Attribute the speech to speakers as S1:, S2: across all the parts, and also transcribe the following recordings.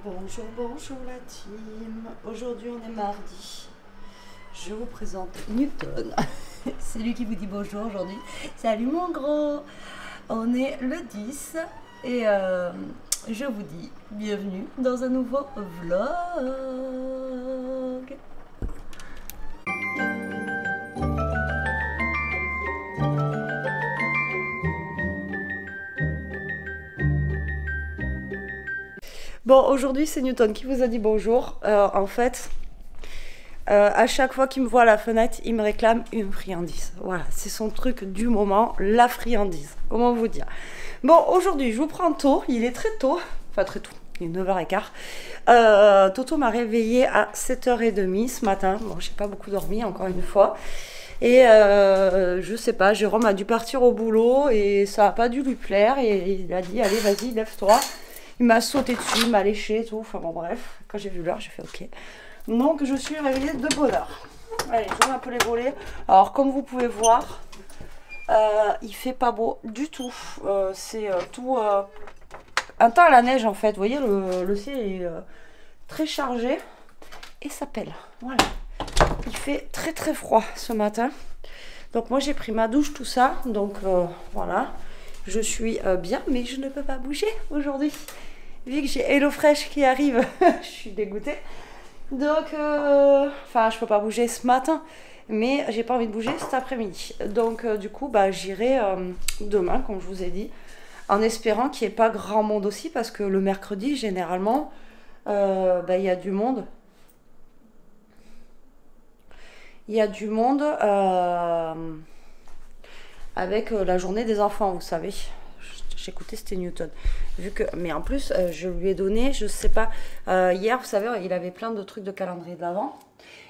S1: Bonjour, bonjour la team. Aujourd'hui on est mardi. Je vous présente Newton. C'est lui qui vous dit bonjour aujourd'hui. Salut mon gros. On est le 10 et je vous dis bienvenue dans un nouveau vlog. Bon, aujourd'hui c'est Newton qui vous a dit bonjour. En fait, à chaque fois qu'il me voit à la fenêtre, il me réclame une friandise. Voilà, c'est son truc du moment, la friandise. Comment vous dire? Bon, aujourd'hui je vous prends tôt, il est très tôt, enfin très tôt, il est 9h15. Toto m'a réveillée à 7h30 ce matin. Bon, j'ai pas beaucoup dormi encore une fois. Et je sais pas, Jérôme a dû partir au boulot et ça a pas dû lui plaire. Et il a dit, allez vas-y, lève-toi. Il m'a sauté dessus, il m'a léché et tout. Enfin bon, bref, quand j'ai vu l'heure, j'ai fait ok. Donc je suis réveillée de bonne heure. Allez, j'ouvre un peu les volets. Alors comme vous pouvez voir, il fait pas beau du tout. C'est tout un temps à la neige en fait. Vous voyez, le ciel est très chargé et ça pèle. Voilà. Il fait très très froid ce matin. Donc moi j'ai pris ma douche, tout ça. Donc voilà. Je suis bien, mais je ne peux pas bouger aujourd'hui. Vu que j'ai HelloFresh qui arrive, je suis dégoûtée. Donc, enfin, je peux pas bouger ce matin, mais j'ai pas envie de bouger cet après-midi. Donc, du coup, bah, j'irai demain, comme je vous ai dit, en espérant qu'il n'y ait pas grand monde aussi, parce que le mercredi, généralement, bah, il y a du monde. Il y a du monde avec la journée des enfants, vous savez. J'écoutais, c'était Newton. Vu que, mais en plus, je lui ai donné, je sais pas, hier, vous savez, il avait plein de trucs de calendrier de l'Avent.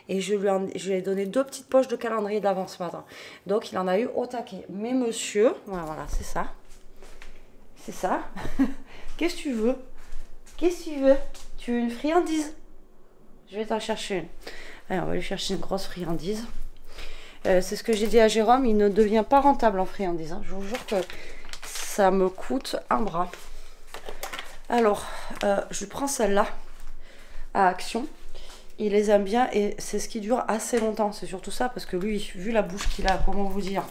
S1: Et je lui ai donné 2 petites poches de calendrier de l'Avent ce matin. Donc, il en a eu au taquet. Mais monsieur, voilà, c'est ça. C'est ça. Qu'est-ce que tu veux? Qu'est-ce que tu veux? Tu veux une friandise? Je vais t'en chercher une. Allez, on va lui chercher une grosse friandise. C'est ce que j'ai dit à Jérôme, il ne devient pas rentable en friandise. Hein. Je vous jure que ça me coûte un bras. Alors, je prends celle-là à Action. Il les aime bien et c'est ce qui dure assez longtemps. C'est surtout ça parce que lui, vu la bouche qu'il a, comment vous dire,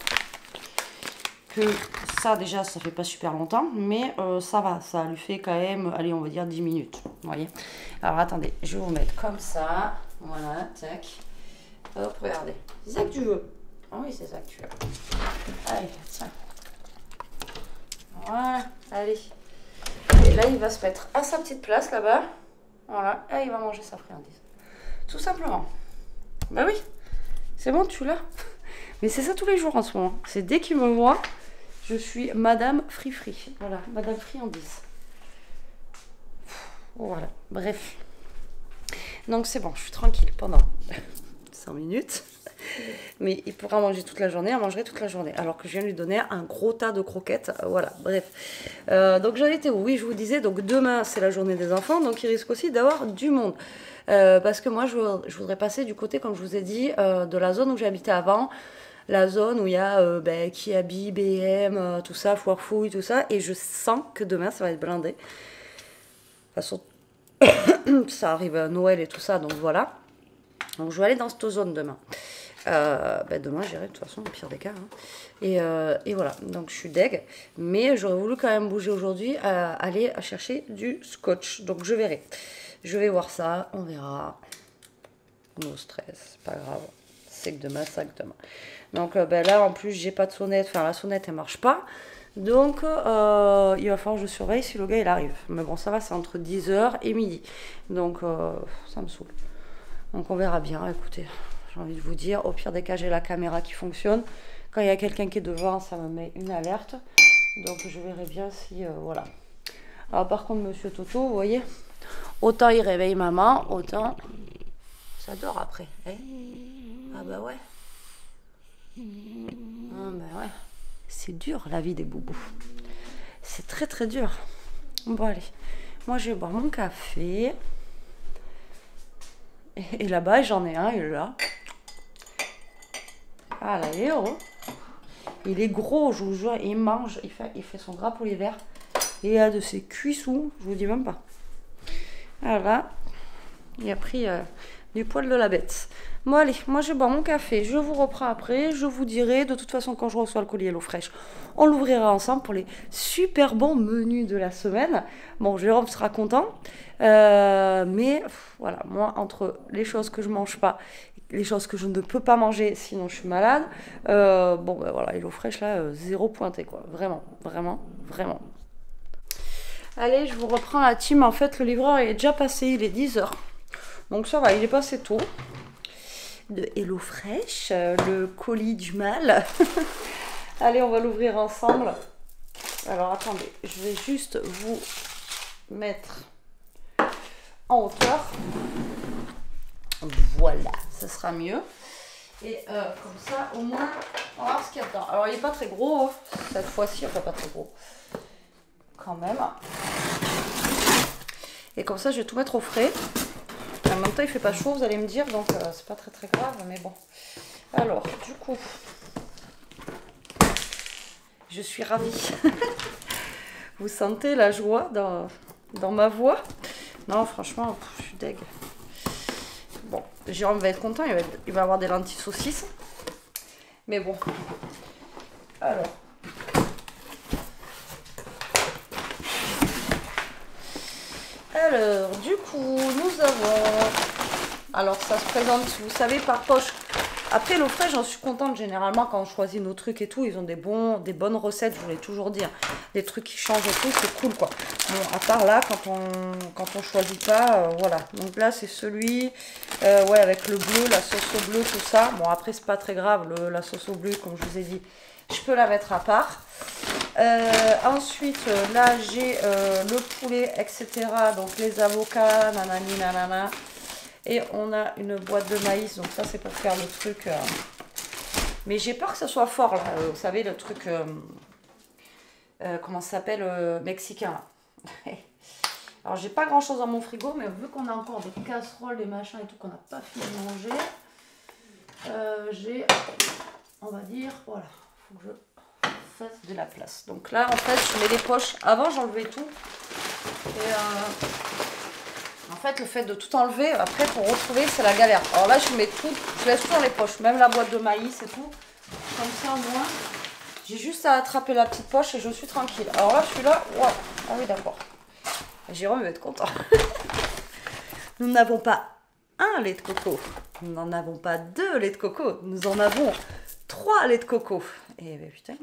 S1: que ça déjà, ça fait pas super longtemps, mais ça va, ça lui fait quand même, allez, on va dire 10 minutes. Vous voyez? Alors attendez, je vais vous mettre comme ça. Voilà, tac. Hop, regardez. C'est ça que tu veux? Ah oui, c'est ça que tu veux. Allez, tiens. Voilà, allez. Et là, il va se mettre à sa petite place là-bas. Voilà, et il va manger sa friandise. Tout simplement. Bah oui, c'est bon, tu l'as. Mais c'est ça tous les jours en ce moment. C'est dès qu'il me voit, je suis Madame Free. Voilà, Madame Friandise. Voilà, bref. Donc c'est bon, je suis tranquille pendant 5 minutes. Mais il pourra manger toute la journée, elle mangerait toute la journée. Alors que je viens de lui donner un gros tas de croquettes. Voilà, bref. Donc j'en étais où? Oui, je vous disais, donc demain c'est la journée des enfants, donc il risque aussi d'avoir du monde. Parce que moi je voudrais passer du côté, comme je vous ai dit, de la zone où j'habitais avant. La zone où il y a Kiabi, BM, tout ça, Foire Fouille, tout ça. Et je sens que demain ça va être blindé. De toute façon, ça arrive à Noël et tout ça, donc voilà. Donc je vais aller dans cette zone demain. Demain j'irai de toute façon au pire des cas. Hein. Et voilà, donc je suis deg. Mais j'aurais voulu quand même bouger aujourd'hui, aller chercher du scotch. Donc je verrai. Je vais voir ça, on verra. No stress, pas grave. C'est que demain, ça que demain. Donc là en plus j'ai pas de sonnette, enfin la sonnette elle marche pas. Donc il va falloir que je surveille si le gars il arrive. Mais bon ça va, c'est entre 10h et midi. Donc ça me saoule. Donc on verra bien, écoutez, j'ai envie de vous dire, au pire des cas j'ai la caméra qui fonctionne. Quand il y a quelqu'un qui est devant, ça me met une alerte. Donc je verrai bien si, voilà. Alors par contre monsieur Toto, vous voyez, autant il réveille maman, autant ça dort après. Eh, ah bah ouais. Ah bah ouais. C'est dur la vie des boubous. C'est très très dur. Bon allez, moi je vais boire mon café. Et là-bas, j'en ai un, il est là. Ah là, il est heureux. Il est gros, je vous jure, il mange, il fait son gras pour l'hiver. Et il a de ses cuissons, je vous dis même pas. Voilà. Il a pris du poil de la bête. Bon allez, moi je bois mon café, je vous reprends après, je vous dirai, de toute façon quand je reçois le colis Hello Fresh, on l'ouvrira ensemble pour les super bons menus de la semaine. Bon, Jérôme sera content, mais voilà, moi entre les choses que je mange pas, les choses que je ne peux pas manger sinon je suis malade, bon ben voilà, Hello Fresh là, zéro pointé quoi, vraiment, vraiment, vraiment. Allez, je vous reprends la team, en fait le livreur est déjà passé, il est 10h. Donc ça va, il est passé tôt. De Hello Fresh, le colis du mal. Allez, on va l'ouvrir ensemble. Alors attendez, je vais juste vous mettre en hauteur. Voilà, ça sera mieux. Et comme ça, au moins, on va voir ce qu'il y a dedans. Alors il n'est pas très gros, hein. Cette fois-ci, enfin pas très gros. Quand même. Et comme ça, je vais tout mettre au frais. En même temps, il fait pas chaud, vous allez me dire, donc c'est pas très très grave, mais bon. Alors, du coup, je suis ravie. Vous sentez la joie dans ma voix? Non, franchement, je suis deg. Bon, Jérôme va être content, il va avoir des lentilles saucisses. Mais bon. Alors. Alors, du coup, nous avons... Alors, ça se présente, vous savez, par poche. Après, l'eau fraîche, j'en suis contente. Généralement, quand on choisit nos trucs et tout, ils ont des bonnes recettes, je voulais toujours dire. Des trucs qui changent et tout, c'est cool, quoi. Bon, à part là, quand on choisit pas, voilà. Donc là, c'est celui, ouais, avec le bleu, la sauce au bleu, tout ça. Bon, après, c'est pas très grave, la sauce au bleu, comme je vous ai dit. Je peux la mettre à part. Ensuite, là, j'ai le poulet, etc. Donc, les avocats, nanani, nanana. Et on a une boîte de maïs. Donc, ça, c'est pour faire le truc. Mais j'ai peur que ça soit fort, là. Vous savez, le truc... comment ça s'appelle mexicain. Alors, j'ai pas grand-chose dans mon frigo. Mais vu qu'on a encore des casseroles, des machins et tout, qu'on n'a pas fini de manger, j'ai... On va dire... Voilà. Faut que je... de la place. Donc là, en fait, je mets les poches. Avant, j'enlevais tout. Et en fait, le fait de tout enlever, après, pour retrouver, c'est la galère. Alors là, je mets tout. Je laisse tout dans les poches. Même la boîte de maïs et tout. Comme ça, au moins, j'ai juste à attraper la petite poche et je suis tranquille. Alors là, celui-là, wow. Ah oui, d'accord. Jérôme va être content. Nous n'avons pas un lait de coco. Nous n'en avons pas 2 laits de coco. Nous en avons 3 laits de coco. Et ben, putain...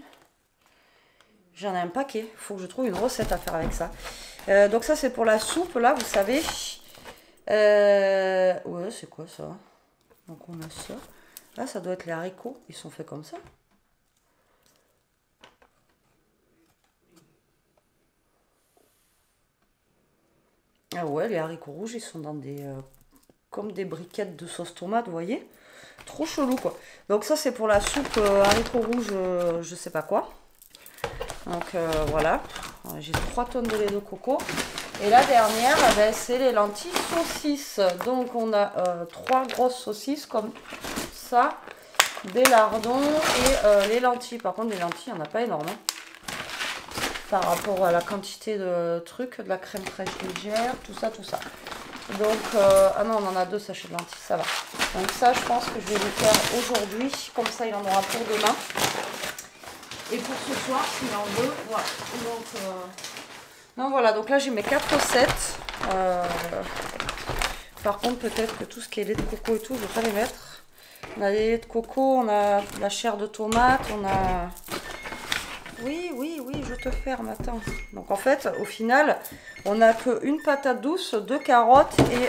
S1: J'en ai un paquet. Il faut que je trouve une recette à faire avec ça. Donc ça, c'est pour la soupe, là, vous savez. Ouais, c'est quoi ça? Donc on a ça. Là, ça doit être les haricots. Ils sont faits comme ça. Ah ouais, les haricots rouges, ils sont dans des... comme des briquettes de sauce tomate, vous voyez? Trop chelou, quoi. Donc ça, c'est pour la soupe haricots rouges, je sais pas quoi. Donc voilà, j'ai 3 tonnes de lait de coco. Et la dernière, ben, c'est les lentilles saucisses. Donc on a 3 grosses saucisses comme ça, des lardons et les lentilles. Par contre, les lentilles, il n'y en a pas énorme. Hein, par rapport à la quantité de trucs, de la crème fraîche légère, tout ça, tout ça. Donc, ah non, on en a 2 sachets de lentilles, ça va. Donc ça, je pense que je vais le faire aujourd'hui. Comme ça, il en aura pour demain. Et pour ce soir, s'il en veut, voilà. Donc voilà, donc là j'ai mes 4 recettes. Par contre, peut-être que tout ce qui est lait de coco et tout, je ne vais pas les mettre. On a des laits de coco, on a de la chair de tomate, on a... Oui, je te ferme, attends. Donc en fait, au final, on n'a qu'une patate douce, 2 carottes et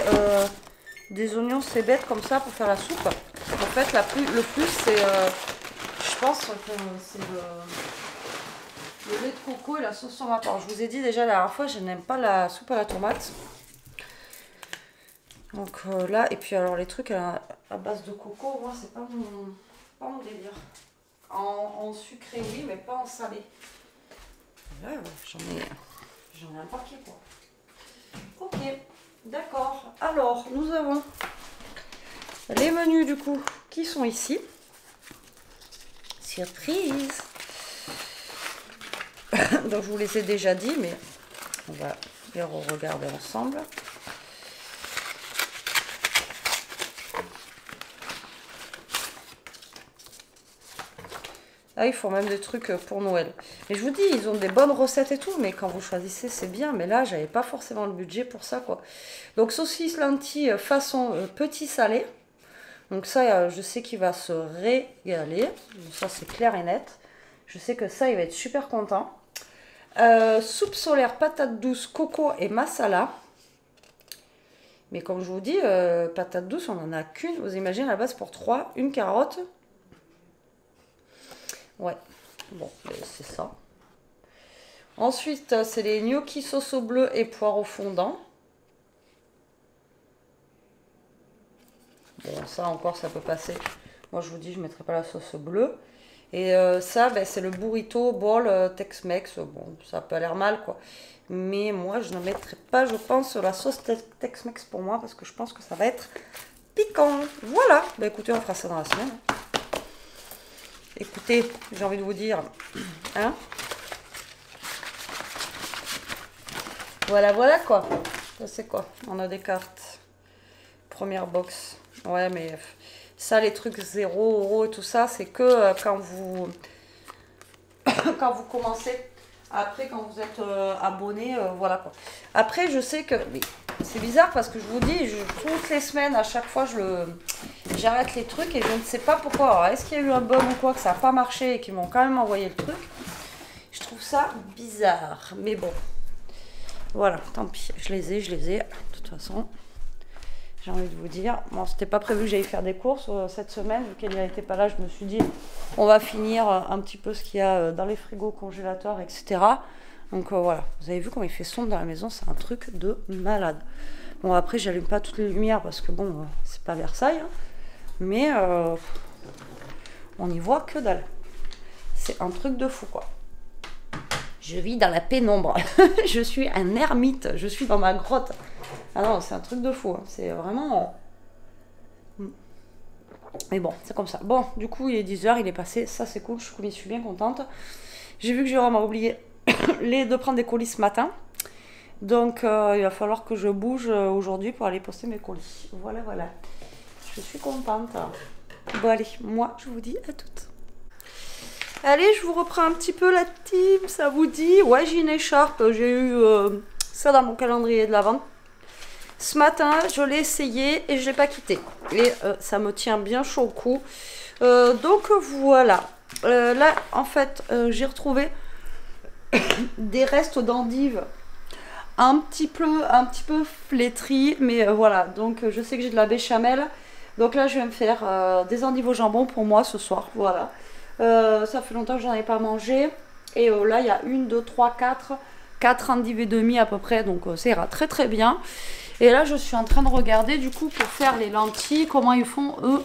S1: des oignons cébettes comme ça pour faire la soupe. En fait, le plus, c'est... je pense que c'est le lait de coco et la sauce tomate. Alors, je vous ai dit déjà la dernière fois, je n'aime pas la soupe à la tomate. Donc là, et puis alors les trucs à base de coco, moi, c'est pas mon délire. En sucré, oui, mais pas en salé. Là, j'en ai un paquet, quoi. Ok, d'accord. Alors, nous avons les menus, du coup, qui sont ici. Surprise. Donc je vous les ai déjà dit, mais on va les regarder ensemble. Ah, ils font même des trucs pour Noël. Et je vous dis, ils ont des bonnes recettes et tout, mais quand vous choisissez, c'est bien. Mais là, j'avais pas forcément le budget pour ça, quoi. Donc, saucisse lentilles façon petit salé. Donc ça, je sais qu'il va se régaler. Ça, c'est clair et net. Je sais que ça, il va être super content. Soupe solaire, patate douce, coco et masala. Mais comme je vous dis, patate douce, on n'en a qu'une. Vous imaginez, à la base, pour 3, une carotte. Ouais, bon, c'est ça. Ensuite, c'est les gnocchis sauce au bleu et poireaux fondant. Bon, ça encore, ça peut passer. Moi, je vous dis, je ne mettrai pas la sauce bleue. Et ça, ben, c'est le burrito bol Tex-Mex. Bon, ça peut l'air mal, quoi. Mais moi, je ne mettrai pas, je pense, la sauce Tex-Mex pour moi, parce que je pense que ça va être piquant. Voilà. Ben, écoutez, on fera ça dans la semaine. Écoutez, j'ai envie de vous dire, hein? Voilà, voilà, quoi. Ça, c'est quoi? On a des cartes. Première box. Ouais, mais ça, les trucs 0 € et tout ça, c'est que quand vous quand vous commencez. Après, quand vous êtes abonné, voilà quoi. Après, je sais que c'est bizarre parce que je vous dis, toutes les semaines, à chaque fois, j'arrête les trucs et je ne sais pas pourquoi. Alors, est-ce qu'il y a eu un bug ou quoi, que ça n'a pas marché et qu'ils m'ont quand même envoyé le truc? Je trouve ça bizarre. Mais bon, voilà, tant pis. Je les ai. De toute façon. J'ai envie de vous dire, bon, c'était pas prévu que j'aille faire des courses cette semaine, vu qu'elle n'était pas là, je me suis dit, on va finir un petit peu ce qu'il y a dans les frigos, congélateurs, etc. Donc voilà, vous avez vu comment il fait sombre dans la maison, c'est un truc de malade. Bon, après, j'allume pas toutes les lumières parce que bon, c'est pas Versailles, hein, mais on n'y voit que dalle. C'est un truc de fou, quoi. Je vis dans la pénombre. Je suis un ermite, je suis dans ma grotte. Ah non, c'est un truc de fou, hein. C'est vraiment... Mais bon, c'est comme ça. Bon, du coup, il est 10h, il est passé. Ça, c'est cool, je suis bien contente. J'ai vu que Jérôme a oublié de prendre des colis ce matin. Donc, il va falloir que je bouge aujourd'hui pour aller poster mes colis. Voilà, voilà. Je suis contente. Bon, allez, moi, je vous dis à toutes. Allez, je vous reprends un petit peu la team, ça vous dit? Ouais, j'ai une écharpe, j'ai eu ça dans mon calendrier de l'Avent. Ce matin, je l'ai essayé et je ne l'ai pas quitté. Et ça me tient bien chaud au cou. Donc voilà. Là, en fait, j'ai retrouvé des restes d'endives un petit peu flétris. Mais voilà, donc je sais que j'ai de la béchamel. Donc là, je vais me faire des endives au jambon pour moi ce soir. Voilà. Ça fait longtemps que j'en ai pas mangé. Et là, il y a 1, 2, 3, 4 endives et demi à peu près. Donc ça ira très très bien. Et là, je suis en train de regarder du coup pour faire les lentilles, comment ils font eux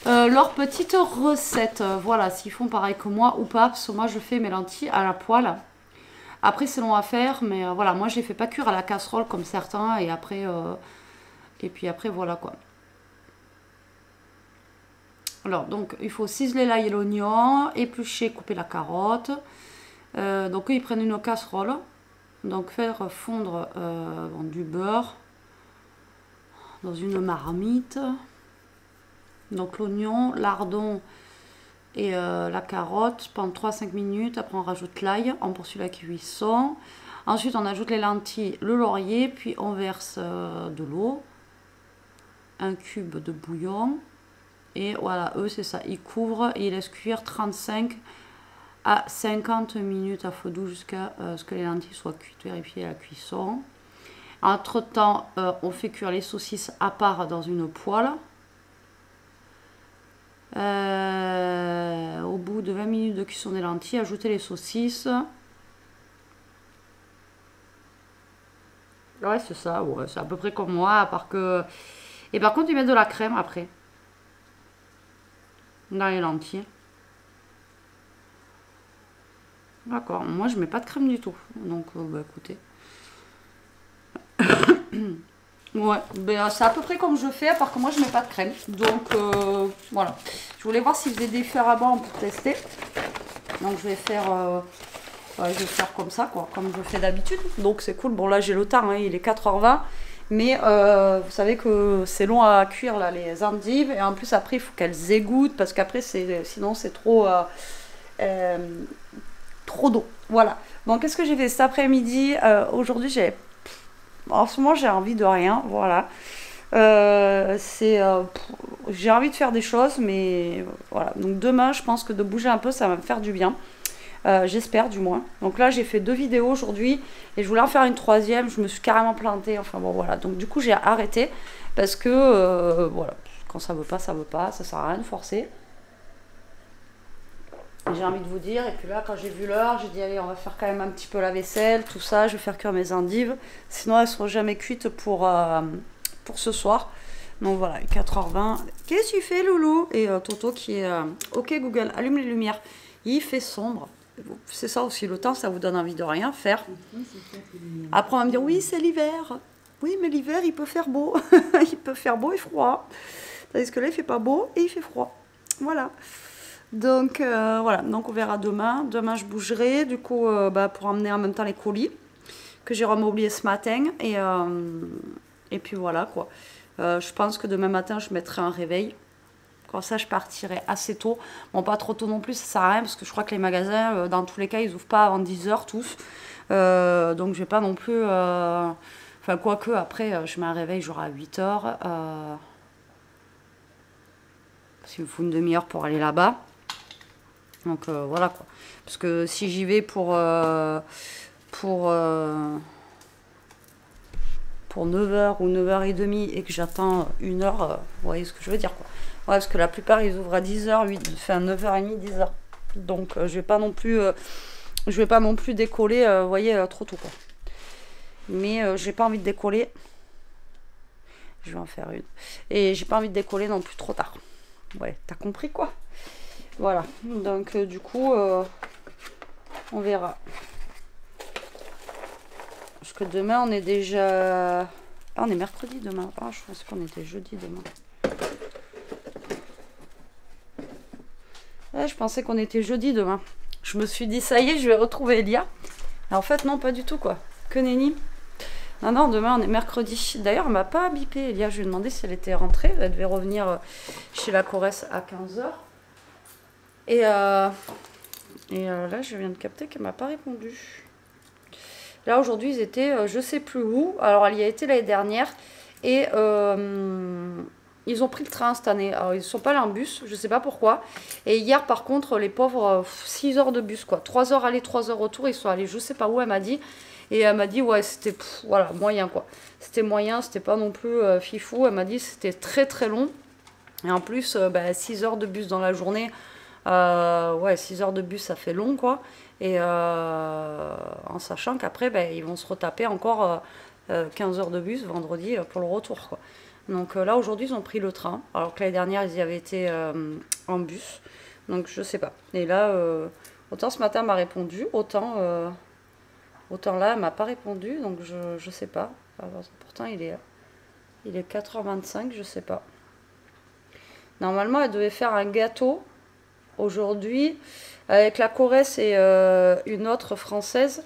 S1: leur petite recette. Voilà, s'ils font pareil que moi ou pas, parce que moi je fais mes lentilles à la poêle. Après c'est long à faire, mais voilà, moi je les fais pas cuire à la casserole comme certains, et après et puis après voilà quoi. Alors donc il faut ciseler l'ail et l'oignon, éplucher, couper la carotte. Donc eux, ils prennent une casserole, donc faire fondre du beurre dans une marmite. Donc l'oignon, lardon et la carotte pendant 3-5 minutes. Après on rajoute l'ail, on poursuit la cuisson. Ensuite on ajoute les lentilles, le laurier, puis on verse de l'eau, un cube de bouillon. Et voilà, eux c'est ça, ils couvrent et ils laissent cuire 35 à 50 minutes à feu doux jusqu'à ce que les lentilles soient cuites. Vérifier la cuisson. Entre temps, on fait cuire les saucisses à part dans une poêle. Au bout de 20 minutes de cuisson des lentilles, ajoutez les saucisses. Ouais, c'est ça, ouais, c'est à peu près comme moi, à part que... Et par contre, ils mettent de la crème après. Dans les lentilles. D'accord, moi je mets pas de crème du tout. Donc, bah écoutez. Ouais, ben, c'est à peu près comme je fais, à part que moi je mets pas de crème. Donc voilà. Je voulais voir s'il faisait des fers à banc pour tester. Donc je vais faire comme ça, quoi, comme je fais d'habitude. Donc c'est cool. Bon là j'ai le temps, hein, il est 4h20. Mais vous savez que c'est long à cuire là, les endives. Et en plus après il faut qu'elles égouttent parce qu'après sinon c'est trop... trop d'eau. Voilà. Bon, qu'est-ce que j'ai fait cet après-midi? Aujourd'hui, en ce moment, j'ai envie de rien. Voilà. J'ai envie de faire des choses, mais voilà. Donc demain, je pense que de bouger un peu, ça va me faire du bien. J'espère du moins. Donc là, j'ai fait 2 vidéos aujourd'hui et je voulais en faire une troisième. Je me suis carrément plantée. Enfin bon, voilà. Donc du coup, j'ai arrêté parce que voilà, quand ça veut pas, ça veut pas. Ça sert à rien de forcer. J'ai envie de vous dire. Et puis là, quand j'ai vu l'heure, j'ai dit allez, on va faire quand même un petit peu la vaisselle, tout ça. Je vais faire cuire mes endives. Sinon, elles seront jamais cuites pour ce soir. Donc voilà, 4h20. Qu'est-ce que tu fais, Loulou? Et Toto qui est ok Google, allume les lumières. Il fait sombre. C'est ça aussi, le temps, ça vous donne envie de rien faire. Après, on va me dire, oui, c'est l'hiver. Oui, mais l'hiver, il peut faire beau. Il peut faire beau et froid. Tandis que là, il fait pas beau et il fait froid. Voilà. Donc, voilà. Donc, on verra demain. Demain, je bougerai, du coup, pour emmener en même temps les colis que j'ai oublié ce matin. Et puis, voilà, quoi. Je pense que demain matin, je mettrai un réveil. Comme ça, je partirai assez tôt. Bon, pas trop tôt non plus, ça sert à rien parce que je crois que les magasins, dans tous les cas, ils ouvrent pas avant 10h tous. Donc, je vais pas non plus. Enfin, quoique, après, je mets un réveil genre à 8h. Parce qu'il me faut une demi-heure pour aller là-bas. Donc, voilà quoi. Parce que si j'y vais pour 9h ou 9h30 et que j'attends 1h, vous voyez ce que je veux dire quoi. Ouais, parce que la plupart ils ouvrent à 10h, 9h30, 10h. Donc je vais pas non plus décoller, vous voyez, trop tôt quoi. Mais j'ai pas envie de décoller. Je vais en faire une. Et j'ai pas envie de décoller non plus trop tard. Ouais, t'as compris quoi. Voilà. Donc du coup, on verra. Parce que demain on est déjà... Ah, on est mercredi demain. Ah, je pensais qu'on était jeudi demain. Ouais, je pensais qu'on était jeudi demain. Je me suis dit, ça y est, je vais retrouver Elia. Et en fait, non, pas du tout, quoi. Que nenni. Non, non, demain, on est mercredi. D'ailleurs, elle m'a pas bipé, Elia. Je lui ai demandé si elle était rentrée. Elle devait revenir chez la Corrèze à 15h. Et là, je viens de capter qu'elle m'a pas répondu. Là, aujourd'hui, ils étaient, je sais plus où. Alors, elle y a été l'année dernière. Et... ils ont pris le train cette année. Alors, ils ne sont pas allés en bus, je ne sais pas pourquoi. Et hier, par contre, les pauvres, 6 heures de bus, quoi. 3 heures aller, 3 heures retour. Ils sont allés, je ne sais pas où, elle m'a dit. Et elle m'a dit, ouais, c'était, voilà, moyen, quoi. C'était moyen, c'était pas non plus fifou. Elle m'a dit, c'était très, très long. Et en plus, 6 heures de bus dans la journée. Ouais, 6 heures de bus, ça fait long, quoi. Et en sachant qu'après, ils vont se retaper encore 15 heures de bus vendredi pour le retour, quoi. Donc là, aujourd'hui, ils ont pris le train. Alors que l'année dernière, ils y avaient été en bus. Donc, je sais pas. Et là, autant ce matin, elle m'a répondu. Autant là, elle m'a pas répondu. Donc, je sais pas. Alors, pourtant, il est 4h25. Je sais pas. Normalement, elle devait faire un gâteau aujourd'hui avec la Corrèze et une autre française.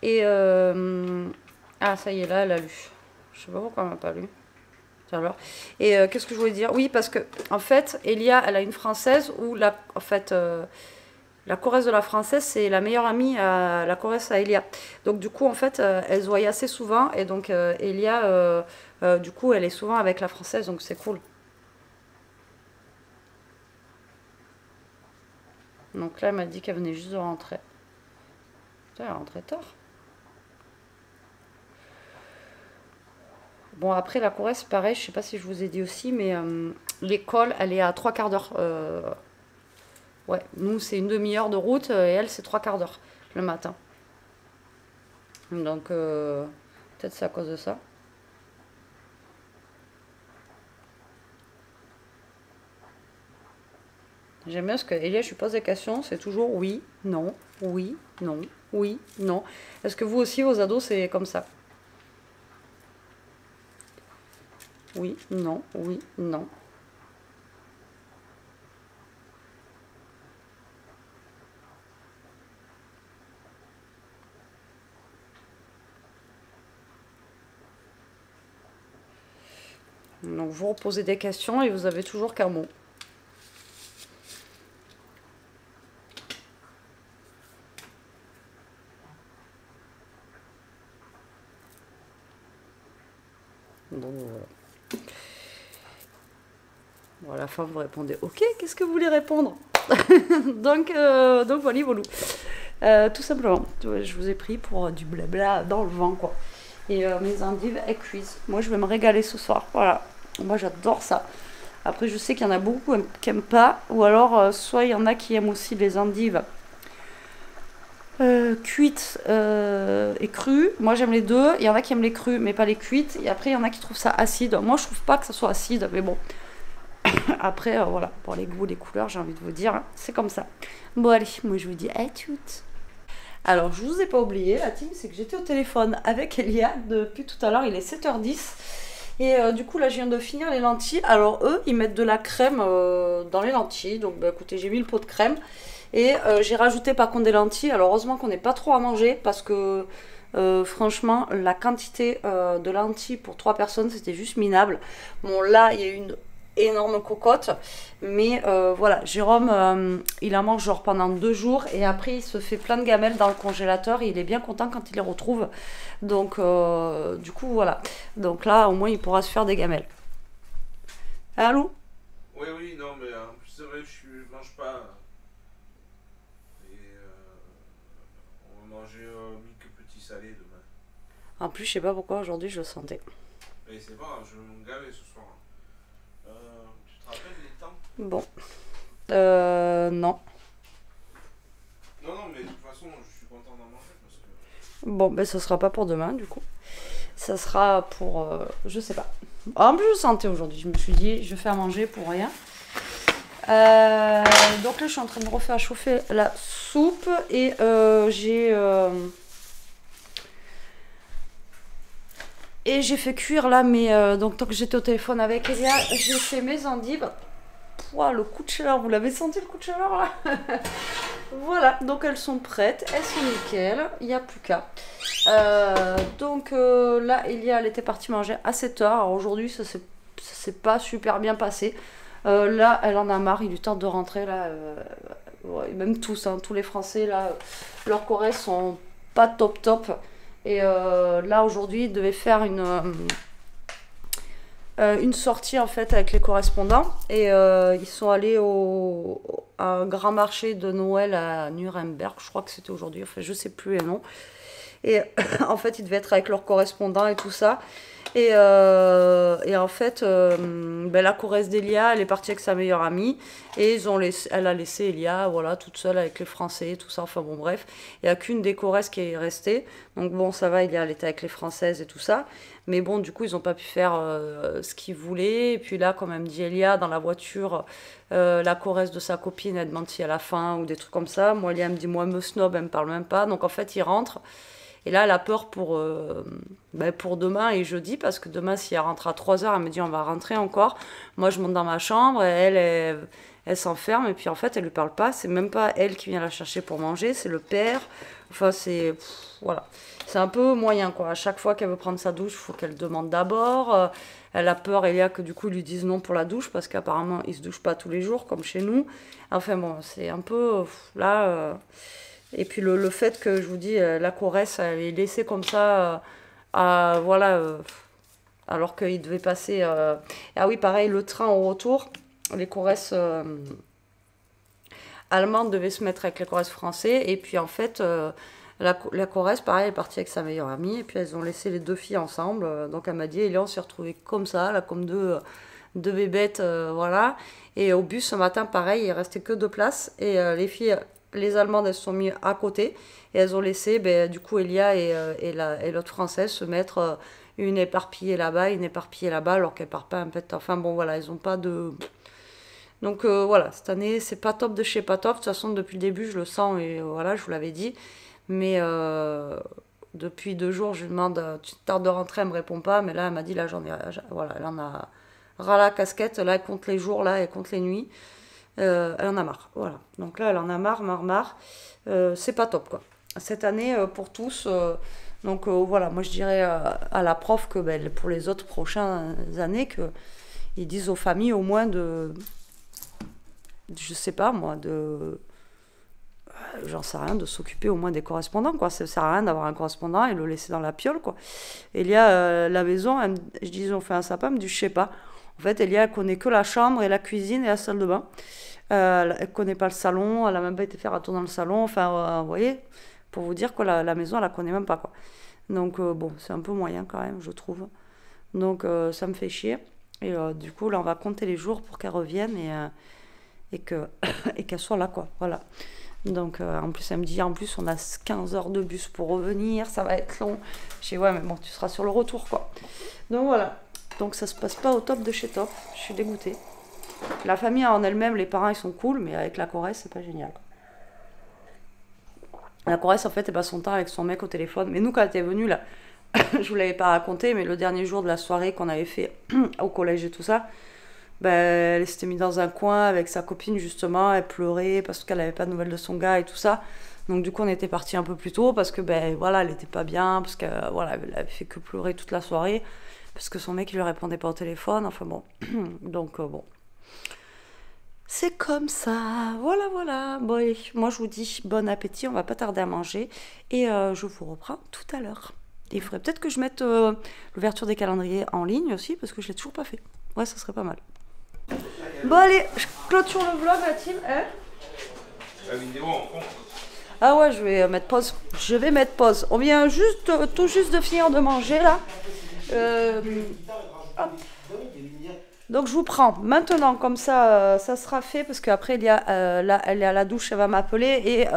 S1: Et... ah, ça y est, là, elle a lu. Je sais pas pourquoi elle m'a pas lu. Alors. Et qu'est-ce que je voulais dire? Oui, parce que en fait, Elia, elle a une française où la Corrèze de la française, c'est la meilleure amie à la Corrèze à Elia. Donc du coup, en fait, elles se voyaient assez souvent et donc Elia, du coup, elle est souvent avec la française, donc c'est cool. Donc là, elle m'a dit qu'elle venait juste de rentrer. Putain, elle est rentrée tard. Bon, après, la Corrèze, pareil, je sais pas si je vous ai dit aussi, mais l'école, elle est à 3/4 d'heure. Ouais, nous, c'est une demi-heure de route, et elle, c'est 3/4 d'heure le matin. Donc, peut-être c'est à cause de ça. J'aime bien ce que Elia, je lui pose des questions, c'est toujours oui, non, oui, non, oui, non. Est-ce que vous aussi, vos ados, c'est comme ça? Oui, non, oui, non. Donc vous reposez des questions et vous avez toujours qu'un mot. Donc bon, à la fin vous répondez ok, qu'est-ce que vous voulez répondre? donc voilà, voilà. Tout simplement, je vous ai pris pour du blabla dans le vent quoi. Et mes endives elles cuisent. Moi je vais me régaler ce soir, voilà. Moi j'adore ça. Après je sais qu'il y en a beaucoup qui n'aiment pas, ou alors soit il y en a qui aiment aussi les endives cuites et crues. Moi j'aime les deux. Il y en a qui aiment les crues mais pas les cuites. Et après il y en a qui trouvent ça acide. Moi je trouve pas que ça soit acide, mais bon. Après voilà, pour les goûts, les couleurs, j'ai envie de vous dire, hein, c'est comme ça. Bon allez, moi je vous dis à toutes. Alors je vous ai pas oublié la team, c'est que j'étais au téléphone avec Elia depuis tout à l'heure. Il est 7h10. Et du coup là je viens de finir les lentilles. Alors eux ils mettent de la crème dans les lentilles. Donc bah, écoutez, j'ai mis le pot de crème. Et j'ai rajouté par contre des lentilles. Alors heureusement qu'on n'est pas trop à manger, parce que franchement la quantité de lentilles pour 3 personnes c'était juste minable. Bon là il y a une énorme cocotte, mais voilà, Jérôme il en mange genre pendant 2 jours et après il se fait plein de gamelles dans le congélateur et il est bien content quand il les retrouve. Donc du coup voilà, donc là au moins il pourra se faire des gamelles. Allô?
S2: Oui, oui, non, mais en plus, c'est vrai, je mange pas. Et on va manger quelques petits salés demain.
S1: En plus je sais pas pourquoi aujourd'hui je le sentais.
S2: Et c'est bon, je vais me gaver ce soir. Tu te rappelles les temps?
S1: Bon. Non.
S2: Non, non, mais de toute façon, je suis content d'en manger parce que.
S1: Bon, ben ce sera pas pour demain du coup. Ça sera pour... je sais pas. En plus je sentais aujourd'hui. Je me suis dit, je fais à manger pour rien. Donc là je suis en train de refaire chauffer la soupe. Et j'ai fait cuire là, mais donc tant que j'étais au téléphone avec Elia, j'ai fait mes endives. Pouah, le coup de chaleur, vous l'avez senti le coup de chaleur là? Voilà, donc elles sont prêtes, elles sont nickel, il n'y a plus qu'à. Donc là, Elia, elle était partie manger à 7h. Alors aujourd'hui, ça s'est pas super bien passé. Là, elle en a marre, il lui tente de rentrer là. Ouais, même tous, hein, tous les Français là, leurs Corées sont pas top top. Et là aujourd'hui, ils devaient faire une sortie en fait avec les correspondants et ils sont allés à un grand marché de Noël à Nuremberg, je crois que c'était aujourd'hui, enfin je sais plus les noms. Et en fait ils devaient être avec leurs correspondants et tout ça. Et en fait, ben, la Corrèze d'Elia, elle est partie avec sa meilleure amie et elle a laissé Elia, voilà, toute seule avec les Français et tout ça. Enfin bon, bref, il n'y a qu'une des Corrèzes qui est restée. Donc bon, ça va, Elia, elle était avec les Françaises et tout ça. Mais bon, du coup, ils n'ont pas pu faire ce qu'ils voulaient. Et puis là, comme elle me dit Elia, dans la voiture, la Corrèze de sa copine, elle mentit à la fin ou des trucs comme ça. Moi, Elia me dit, moi, me snob, elle me parle même pas. Donc en fait, ils rentrent. Et là, elle a peur pour demain et jeudi, parce que demain, si elle rentre à 3h, elle me dit on va rentrer encore. Moi, je monte dans ma chambre, et elle s'enferme, et puis en fait, elle lui parle pas. C'est même pas elle qui vient la chercher pour manger, c'est le père. Enfin, voilà. C'est un peu moyen, quoi. À chaque fois qu'elle veut prendre sa douche, il faut qu'elle demande d'abord. Elle a peur, Elia, que du coup, ils lui disent non pour la douche, parce qu'apparemment, ils se douchent pas tous les jours, comme chez nous. Enfin bon, c'est un peu... là... Et puis le fait que, je vous dis, la Corrèze, elle est laissée comme ça, voilà, alors qu'il devait passer... Ah oui, pareil, le train au retour, les Corrèzes allemandes devaient se mettre avec les Corrèzes français, et puis en fait, la Corrèze, pareil, elle est partie avec sa meilleure amie, et puis elles ont laissé les 2 filles ensemble, donc elle m'a dit, et là on s'est retrouvés comme ça, là, comme deux bébêtes, voilà. Et au bus, ce matin, pareil, il restait que 2 places, et les filles... Les Allemandes, elles se sont mises à côté et elles ont laissé, du coup, Elia et l'autre Française se mettre une éparpillée là-bas, une éparpillée là-bas, alors qu'elles partent pas un peu. Enfin bon, voilà, ils ont pas de. Donc voilà, cette année, c'est pas top de chez pas top. De toute façon, depuis le début, je le sens et voilà, je vous l'avais dit. Mais depuis 2 jours, je lui demande tu tardes de rentrer, elle me répond pas. Mais là, elle m'a dit là, voilà, elle en a ras la casquette. Là, elle compte les jours, là, elle compte les nuits. Elle en a marre, voilà. Donc là, elle en a marre. C'est pas top, quoi. Cette année, pour tous, donc voilà, moi je dirais à la prof que pour les autres prochaines années, qu'ils disent aux familles au moins je sais pas moi, j'en sais rien, de s'occuper au moins des correspondants, quoi. Ça sert à rien d'avoir un correspondant et le laisser dans la piole, quoi. Elia, la maison, je dis, ils ont fait un sapin, elle me dit, je sais pas. En fait, Elia, elle connaît que la chambre et la cuisine et la salle de bain. Elle connaît pas le salon, elle a même pas été faire un tour dans le salon. Enfin, vous voyez, pour vous dire que la maison, elle la connaît même pas, quoi. Donc, bon, c'est un peu moyen quand même, je trouve. Donc, ça me fait chier. Et du coup, là, on va compter les jours pour qu'elle revienne et qu'elle soit là, quoi. Voilà. Donc, en plus, elle me dit, en plus, on a 15 heures de bus pour revenir, ça va être long. Je dis, ouais, mais bon, tu seras sur le retour, quoi. Donc, voilà. Donc, ça se passe pas au top de chez top. Je suis dégoûtée. La famille en elle-même, les parents, ils sont cool, mais avec la Corrèze, c'est pas génial. La Corrèze, en fait, elle passe son temps avec son mec au téléphone. Mais nous, quand elle était venue, là, je vous l'avais pas raconté, mais le dernier jour de la soirée qu'on avait fait au collège et tout ça, ben, elle s'était mise dans un coin avec sa copine, justement. Elle pleurait parce qu'elle avait pas de nouvelles de son gars et tout ça. Donc, du coup, on était partis un peu plus tôt parce que, ben, voilà, elle était pas bien, parce qu'elle voilà, elle avait fait que pleurer toute la soirée, parce que son mec, il lui répondait pas au téléphone. Enfin, bon. Donc, bon. C'est comme ça, voilà, voilà. Bon, allez, moi je vous dis bon appétit, on va pas tarder à manger et je vous reprends tout à l'heure. Il faudrait peut-être que je mette l'ouverture des calendriers en ligne aussi parce que je l'ai toujours pas fait. Ouais, ça serait pas mal. Bon, allez, je clôture le vlog, la team. Hein,
S2: La vidéo en compte.
S1: ah ouais, je vais mettre pause. Je vais mettre pause. On vient juste, tout juste de finir de manger là. Hop. Donc je vous prends maintenant, comme ça, ça sera fait, parce qu'après, là, elle est à la douche, elle va m'appeler, et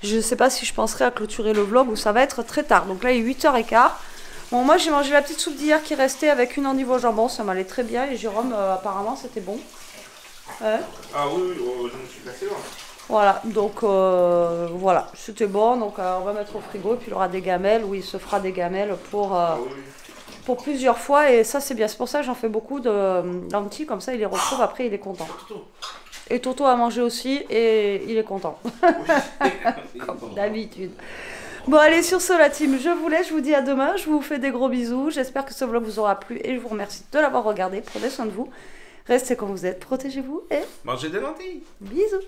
S1: je ne sais pas si je penserai à clôturer le vlog, ou ça va être très tard. Donc là, il est 8h15. Bon, moi, j'ai mangé la petite soupe d'hier qui restait avec une endive au jambon, ça m'allait très bien, et Jérôme, apparemment, c'était bon.
S2: Ah oui, je me suis passé loin.
S1: Voilà, donc voilà, c'était bon, donc on va mettre au frigo, et puis il aura des gamelles, où il se fera des gamelles pour plusieurs fois, et ça c'est bien, c'est pour ça que j'en fais beaucoup de lentilles, comme ça il les retrouve, après il est content. Et Toto a mangé aussi, et il est content, comme d'habitude. Bon, allez, sur ce la team, je vous laisse, je vous dis à demain, je vous fais des gros bisous, j'espère que ce vlog vous aura plu, et je vous remercie de l'avoir regardé, prenez soin de vous, restez comme vous êtes, protégez-vous, et
S2: mangez des lentilles.
S1: Bisous.